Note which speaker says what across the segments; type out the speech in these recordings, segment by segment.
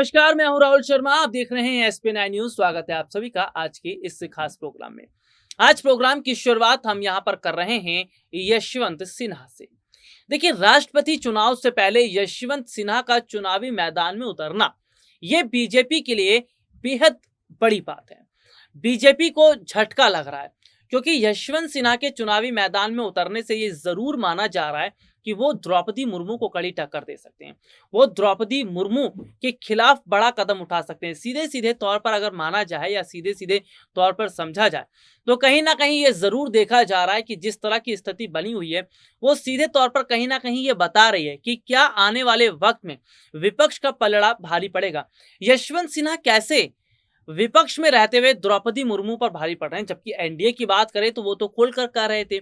Speaker 1: नमस्कार, मैं हूं राहुल शर्मा। आप देख रहे हैं SP9 न्यूज। स्वागत है आप सभी का आज के इस खास प्रोग्राम में। आज प्रोग्राम की शुरुआत हम यहां पर कर रहे हैं यशवंत सिन्हा से। देखिए, राष्ट्रपति चुनाव से पहले यशवंत सिन्हा का चुनावी मैदान में उतरना ये बीजेपी के लिए बेहद बड़ी बात है। बीजेपी को झटका लग रहा है क्योंकि यशवंत सिन्हा के चुनावी मैदान में उतरने से ये जरूर माना जा रहा है कि वो द्रौपदी मुर्मू को कड़ी टक्कर दे सकते हैं। वो द्रौपदी मुर्मू के खिलाफ बड़ा कदम उठा सकते हैं। सीधे सीधे तौर पर अगर माना जाए या सीधे सीधे तौर पर समझा जाए तो कहीं ना कहीं ये जरूर देखा जा रहा है कि जिस तरह की स्थिति बनी हुई है वो सीधे तौर पर कहीं ना कहीं ये बता रही है कि क्या आने वाले वक्त में विपक्ष का पलड़ा भारी पड़ेगा। यशवंत सिन्हा कैसे विपक्ष में रहते हुए द्रौपदी मुर्मू पर भारी पड़ रहे हैं, जबकि एनडीए की बात करें तो वो तो खोलकर कह रहे थे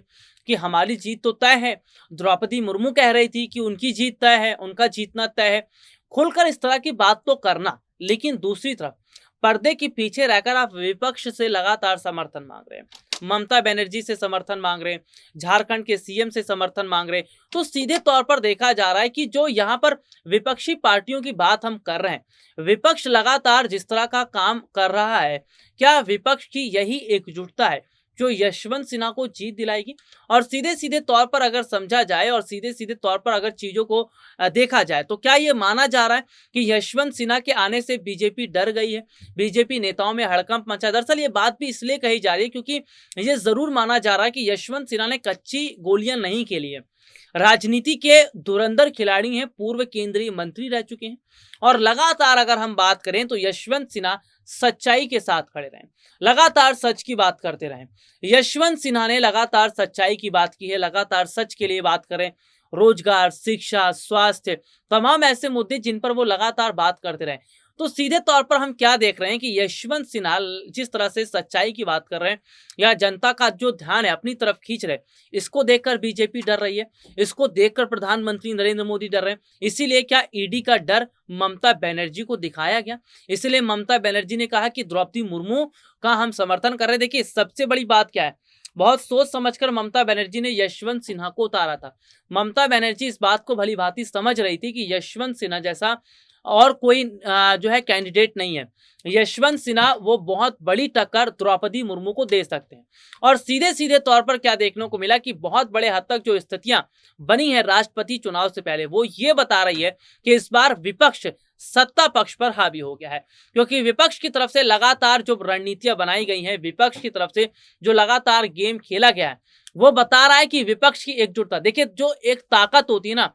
Speaker 1: कि हमारी जीत तो तय है। द्रौपदी मुर्मू कह रही थी कि उनकी जीत तय है, उनका जीतना तय है। खुलकर इस तरह की बात तो करना, लेकिन दूसरी तरफ पर्दे के पीछे रहकर आप विपक्ष से लगातार समर्थन मांग रहे हैं। ममता बनर्जी से समर्थन मांग रहे हैं, झारखंड के सीएम से समर्थन मांग रहे हैं। तो सीधे तौर पर देखा जा रहा है कि जो यहाँ पर विपक्षी पार्टियों की बात हम कर रहे हैं, विपक्ष लगातार जिस तरह का काम कर रहा है, क्या विपक्ष की यही एकजुटता है जो यशवंत सिन्हा को जीत दिलाएगी। और सीधे सीधे तौर पर अगर समझा जाए और सीधे सीधे तौर पर अगर चीजों को देखा जाए तो क्या ये माना जा रहा है कि यशवंत सिन्हा के आने से बीजेपी डर गई है, बीजेपी नेताओं में हड़कंप मचा। दरअसल ये बात भी इसलिए कही जा रही है क्योंकि ये जरूर माना जा रहा है कि यशवंत सिन्हा ने कच्ची गोलियां नहीं खेली है। राजनीति के धुरंधर खिलाड़ी हैं, पूर्व केंद्रीय मंत्री रह चुके हैं और लगातार अगर हम बात करें तो यशवंत सिन्हा सच्चाई के साथ खड़े रहे, लगातार सच की बात करते रहे। यशवंत सिन्हा ने लगातार सच्चाई की बात की है, लगातार सच के लिए बात करें। रोजगार, शिक्षा, स्वास्थ्य, तमाम ऐसे मुद्दे जिन पर वो लगातार बात करते रहे। तो सीधे तौर पर हम क्या देख रहे हैं कि यशवंत सिन्हा जिस तरह से सच्चाई की बात कर रहे हैं या जनता का जो ध्यान है अपनी तरफ खींच रहे, इसको देखकर बीजेपी डर रही है, इसको देखकर प्रधानमंत्री नरेंद्र मोदी डर रहे हैं। इसीलिए क्या ईडी का डर ममता बनर्जी को दिखाया गया, इसलिए ममता बनर्जी ने कहा कि द्रौपदी मुर्मू का हम समर्थन कर रहे हैं। देखिए, सबसे बड़ी बात क्या है, बहुत सोच समझकर ममता बनर्जी ने यशवंत सिन्हा को उतारा था। ममता बनर्जी इस बात को भली भांति समझ रही थी कि यशवंत सिन्हा जैसा और कोई जो है कैंडिडेट नहीं है। यशवंत सिन्हा वो बहुत बड़ी टक्कर द्रौपदी मुर्मू को दे सकते हैं। और सीधे सीधे तौर पर क्या देखने को मिला कि बहुत बड़े हद तक जो स्थितियां बनी है राष्ट्रपति चुनाव से पहले, वो ये बता रही है कि इस बार विपक्ष सत्ता पक्ष पर हावी हो गया है। क्योंकि विपक्ष की तरफ से लगातार जो रणनीतियां बनाई गई हैं, विपक्ष की तरफ से जो लगातार गेम खेला गया है, वो बता रहा है कि विपक्ष की एकजुटता। देखिए, जो एक ताकत होती है ना,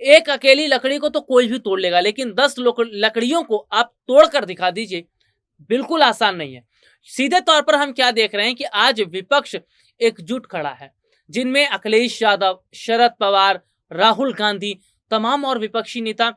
Speaker 1: एक अकेली लकड़ी को तो कोई भी तोड़ लेगा, लेकिन 10 लकड़ियों को आप तोड़कर दिखा दीजिए, बिल्कुल आसान नहीं है। सीधे तौर पर हम क्या देख रहे हैं कि आज विपक्ष एकजुट खड़ा है, जिनमें अखिलेश यादव, शरद पवार, राहुल गांधी, तमाम और विपक्षी नेता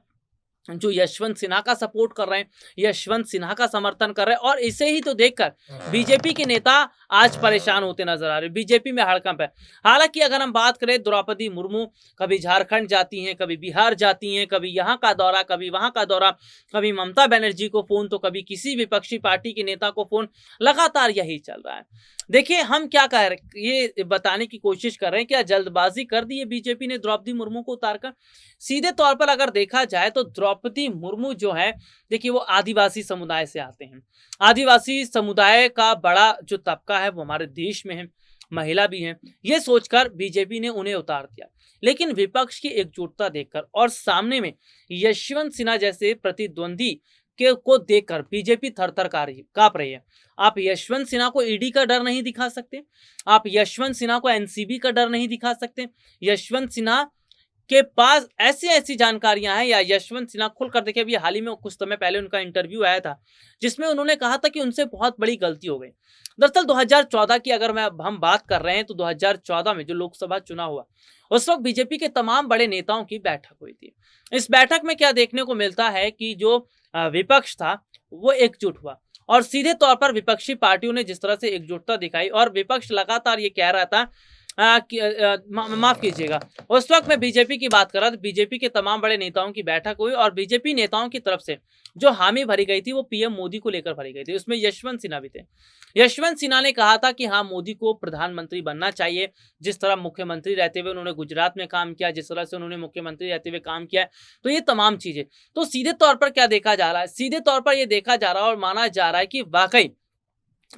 Speaker 1: जो यशवंत सिन्हा का सपोर्ट कर रहे हैं, यशवंत सिन्हा का समर्थन कर रहे हैं। और इसे ही तो देखकर बीजेपी के नेता आज परेशान होते नजर आ रहे हैं, बीजेपी में हड़कंप है। हालांकि अगर हम बात करें, द्रौपदी मुर्मू कभी झारखंड जाती हैं, कभी बिहार जाती हैं, कभी यहाँ का दौरा, कभी वहां का दौरा, कभी ममता बनर्जी को फोन तो कभी किसी विपक्षी पार्टी के नेता को फोन, लगातार यही चल रहा है। देखिए, हम क्या कह रहे, ये बताने की कोशिश कर रहे हैं क्या जल्दबाजी कर दी है बीजेपी ने द्रौपदी मुर्मू को उतारकर। सीधे तौर पर अगर देखा जाए तो द्रौपदी मुर्मू जो है, देखिए, वो आदिवासी समुदाय से आते हैं। आदिवासी समुदाय का बड़ा जो तबका है वो हमारे देश में है, महिला भी है। ये सोचकर बीजेपी ने उन्हें उतार दिया। लेकिन विपक्ष की एकजुटता देखकर और सामने में यशवंत सिन्हा जैसे प्रतिद्वंदी को देखकर बीजेपी थर-थर कांप रही है। आप यशवंत सिन्हा को ईडी का डर नहीं दिखा सकते, आप यशवंत सिन्हा को एनसीबी का डर नहीं दिखा सकते। यशवंत सिन्हा के पास ऐसी ऐसी जानकारियां हैं, या यशवंत सिन्हा खुलकर देखिए, अभी हाल ही में कुछ समय पहले उनका इंटरव्यू आया था जिसमें उन्होंने कहा था कि उनसे बहुत बड़ी गलती हो गई। दरअसल 2014 की अगर हम बात कर रहे हैं तो 2014 में जो लोकसभा चुनाव हुआ, उस वक्त बीजेपी के तमाम बड़े नेताओं की बैठक हुई थी। इस बैठक में क्या देखने को मिलता है कि जो विपक्ष था वो एकजुट हुआ और सीधे तौर पर विपक्षी पार्टियों ने जिस तरह से एकजुटता दिखाई, और विपक्ष लगातार ये कह रहा था माफ कीजिएगा, उस वक्त मैं बीजेपी की बात कर रहा था। बीजेपी के तमाम बड़े नेताओं की बैठक हुई और बीजेपी नेताओं की तरफ से जो हामी भरी गई थी वो पीएम मोदी को लेकर भरी गई थी। उसमें यशवंत सिन्हा भी थे। यशवंत सिन्हा ने कहा था कि हाँ, मोदी को प्रधानमंत्री बनना चाहिए। जिस तरह मुख्यमंत्री रहते हुए उन्होंने गुजरात में काम किया, जिस तरह से उन्होंने मुख्यमंत्री रहते हुए काम किया है, तो ये तमाम चीजें, तो सीधे तौर पर क्या देखा जा रहा है, सीधे तौर पर यह देखा जा रहा है और माना जा रहा है कि वाकई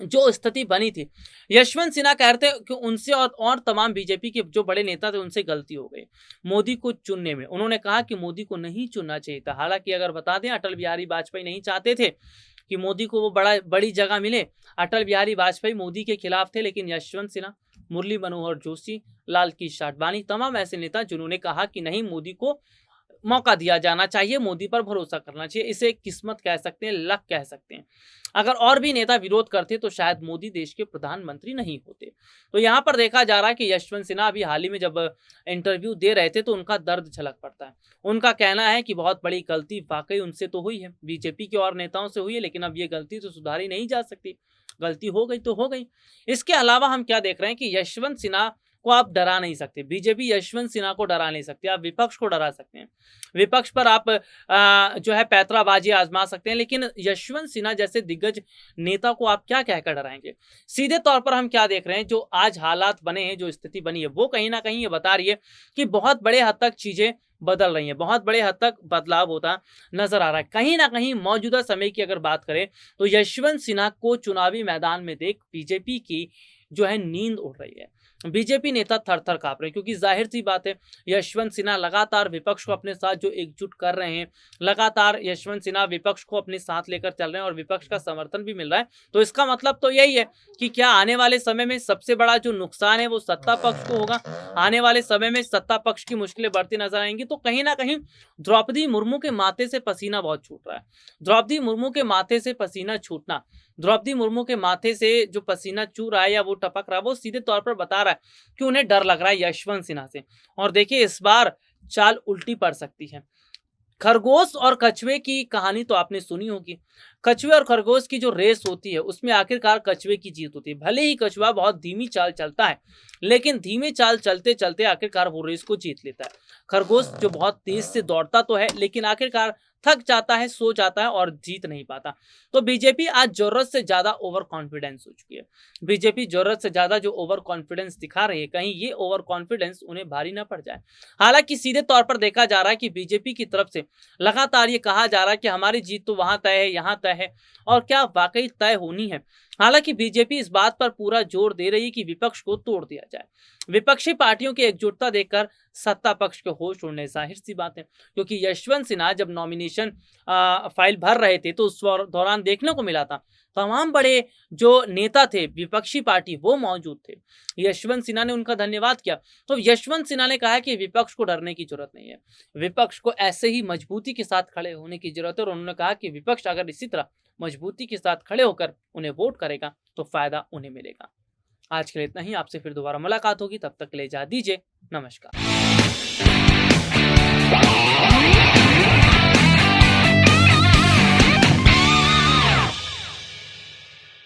Speaker 1: जो स्थिति बनी थी, यशवंत सिन्हा कहते हैं कि उनसे और तमाम बीजेपी के जो बड़े नेता थे उनसे गलती हो गई मोदी को चुनने में। उन्होंने कहा कि मोदी को नहीं चुनना चाहिए था। हालांकि अगर बता दें, अटल बिहारी वाजपेयी नहीं चाहते थे कि मोदी को वो बड़ी जगह मिले। अटल बिहारी वाजपेयी मोदी के खिलाफ थे, लेकिन यशवंत सिन्हा, मुरली मनोहर जोशी, लाल कृष्ण आडवाणी, तमाम ऐसे नेता जिन्होंने कहा कि नहीं, मोदी को मौका दिया जाना चाहिए, मोदी पर भरोसा करना चाहिए। इसे किस्मत कह सकते हैं, लक कह सकते हैं। अगर और भी नेता विरोध करते तो शायद मोदी देश के प्रधानमंत्री नहीं होते। तो यहाँ पर देखा जा रहा है कि यशवंत सिन्हा अभी हाल ही में जब इंटरव्यू दे रहे थे तो उनका दर्द झलक पड़ता है। उनका कहना है कि बहुत बड़ी गलती वाकई उनसे तो हुई है, बीजेपी के और नेताओं से हुई है, लेकिन अब ये गलती तो सुधारी नहीं जा सकती। गलती हो गई तो हो गई। इसके अलावा हम क्या देख रहे हैं कि यशवंत सिन्हा को आप डरा नहीं सकते। बीजेपी यशवंत सिन्हा को डरा नहीं सकती। आप विपक्ष को डरा सकते हैं, विपक्ष पर आप जो है पैतराबाजी आजमा सकते हैं, लेकिन यशवंत सिन्हा जैसे दिग्गज नेता को आप क्या कहकर डराएंगे। सीधे तौर पर हम क्या देख रहे हैं, जो आज हालात बने हैं, जो स्थिति बनी है, वो कहीं ना कहीं ये बता रही है कि बहुत बड़े हद तक चीजें बदल रही हैं, बहुत बड़े हद तक बदलाव होता नजर आ रहा है। कहीं ना कहीं मौजूदा समय की अगर बात करें तो यशवंत सिन्हा को चुनावी मैदान में देख बीजेपी की जो है नींद उड़ रही है। बीजेपी नेता थर थर कांप रहे हैं, क्योंकि जाहिर सी बात है, यशवंत सिन्हा लगातार विपक्ष को अपने साथ जो एकजुट कर रहे हैं, लगातार यशवंत सिन्हा विपक्ष को अपने साथ लेकर चल रहे हैं और विपक्ष का समर्थन भी मिल रहा है। तो इसका मतलब तो यही है कि क्या आने वाले समय में सबसे बड़ा जो नुकसान है वो सत्ता पक्ष को होगा। आने वाले समय में सत्ता पक्ष की मुश्किलें बढ़ती नजर आएंगी। तो कहीं ना कहीं द्रौपदी मुर्मू के माथे से पसीना बहुत छूट रहा है। द्रौपदी मुर्मू के माथे से पसीना छूटना, द्रौपदी मुर्मू के माथे से जो पसीना चू रहा है या वो टपक रहा है, वो सीधे तौर पर बता रहा है कि उन्हें डर लग रहा है यशवंत सिन्हा से। और देखिए, इस बार चाल उल्टी पड़ सकती है। खरगोश और कछुए की कहानी तो आपने सुनी होगी। कछुए और खरगोश की जो रेस होती है उसमें आखिरकार कछुए की जीत होती है। भले ही कछुआ बहुत धीमी चाल चलता है, लेकिन धीमी चाल चलते चलते आखिरकार वो रेस को जीत लेता है। खरगोश जो बहुत तेज से दौड़ता तो है, लेकिन आखिरकार थक जाता है, सो जाता है और जीत नहीं पाता। तो बीजेपी आज जरूरत से ज्यादा ओवर कॉन्फिडेंस हो चुकी है। बीजेपी जरूरत से ज्यादा जो ओवर कॉन्फिडेंस दिखा रही है, कहीं ये ओवर कॉन्फिडेंस उन्हें भारी ना पड़ जाए। हालांकि सीधे तौर पर देखा जा रहा है कि बीजेपी की तरफ से लगातार ये कहा जा रहा है कि हमारी जीत तो वहां तय है, यहाँ तय है, और क्या वाकई तय होनी है। हालांकि बीजेपी इस बात पर पूरा जोर दे रही है कि विपक्ष को तोड़ दिया जाए। विपक्षी पार्टियों की एकजुटता देखकर सत्ता पक्ष के होश उड़ने, जाहिर सी बात है, क्योंकि यशवंत सिन्हा जब नॉमिनेशन फाइल भर रहे थे तो उस दौरान देखने को मिला था तमाम बड़े जो नेता थे विपक्षी पार्टी वो मौजूद थे। यशवंत सिन्हा ने उनका धन्यवाद किया। तो यशवंत सिन्हा ने कहा कि विपक्ष को डरने की जरूरत नहीं है, विपक्ष को ऐसे ही मजबूती के साथ खड़े होने की जरूरत है। और उन्होंने कहा कि विपक्ष अगर इसी तरह मजबूती के साथ खड़े होकर उन्हें वोट करेगा तो फायदा उन्हें मिलेगा। आज के लिए इतना ही। आपसे फिर दोबारा मुलाकात होगी, तब तक के लिए इजाजत दीजिए। नमस्कार।